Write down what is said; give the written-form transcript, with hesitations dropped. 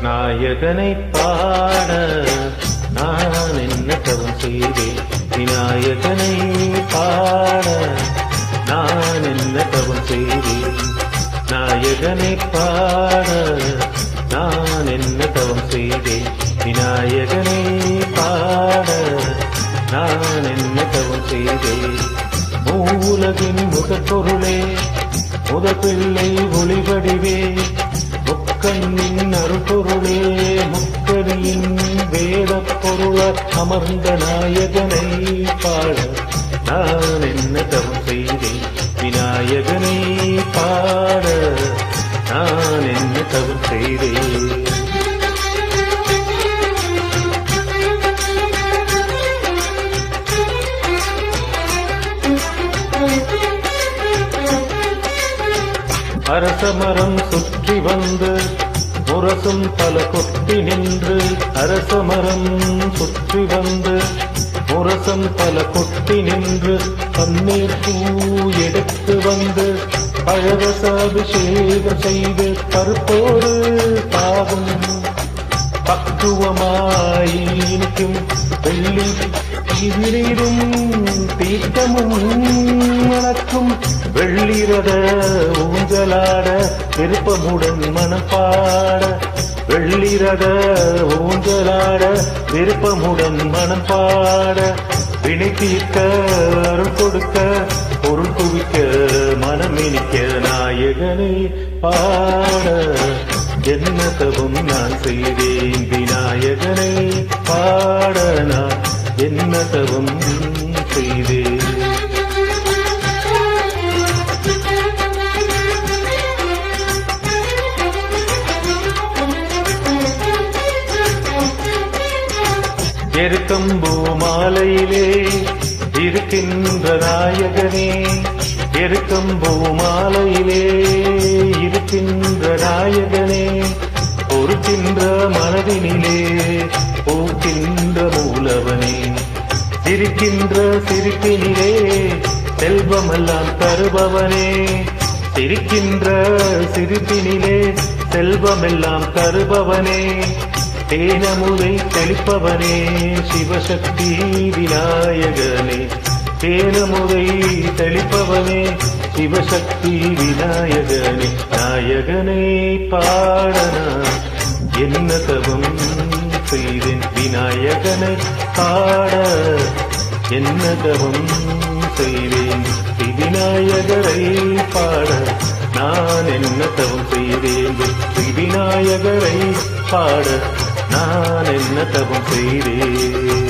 நாயகனை பாட நான் என்ன தவம் செய்தேன்? விநாயகனை பாட நான் என்ன தவம் செய்தேன்? நாயகனை பாட நான் என்ன தவம் செய்தேன்? விநாயகனை பாட நான் என்ன தவம் செய்தேன்? மூலகின் முதற்பொருளே, முதற்பிள்ளை ஒளிவடிவே, முக்கண்ணின் அருள்பொருளே, முக்கணியின் வேதப் பொருள அமர்ந்த நாயகனை பாட நான் என்ன தவம் செய்தேன்? விநாயகனை பாட நான் என்ன தவம் செய்தேன்? அரசமரம் சுற்றி வந்து முரசும் பல கொட்டி நின்று, அரசமரம் சுற்றி வந்து முரசம் பல கொட்டி நின்று, பன்னீர் பூ எடுத்து வந்து பழரசாபிஷேகம் செய்து கருப்போடு பாவம் பக்குவமாயினும் வெள்ளி நீரும் தீர்த்தமும் மணக்கும் வெள்ளிரத ஊஞ்சலாட விருப்பமுடன் மனப்பாட, வெள்ளிரத ஊஞ்சலாட விருப்பமுடன் மனப்பாட, வினை தீர்க்க அருள் கொடுக்க பொருள் குவிக்க மனமினிக்க நாயகனை பாட என்ன தவம் நான் செய்தேன்? விநாயகனை பாட நான் என்ன தவம் செய்தேன்? எருக்கம்பூ மாலையிலே இருக்கின்ற நாயகனே, எருக்கம்பூ மாலையிலே இருக்கின்ற நாயகனே, பொறுக்கின்ற மனதினிலே போக்கின்ற மூலவனே, சிரிக்கின்ற சிரிப்பினிலே செல்வமெல்லாம் தருபவனே, சிரிக்கின்ற சிரிப்பினிலே செல்வமெல்லாம் தருபவனே, தேனமுதை தெளிப்பவனே சிவசக்தி விநாயகனே, தேனமுதை தெளிப்பவனே சிவசக்தி விநாயகனே, நாயகனை பாட நான் என்ன தவம் செய்தேன்? விநாயகனை பாட என்ன தவம் செய்தேன்? விநாயகரை பாட நான் என்ன தவம் செய்தேன்? விநாயகரை பாட நான் என்ன தவம் செய்தேன்?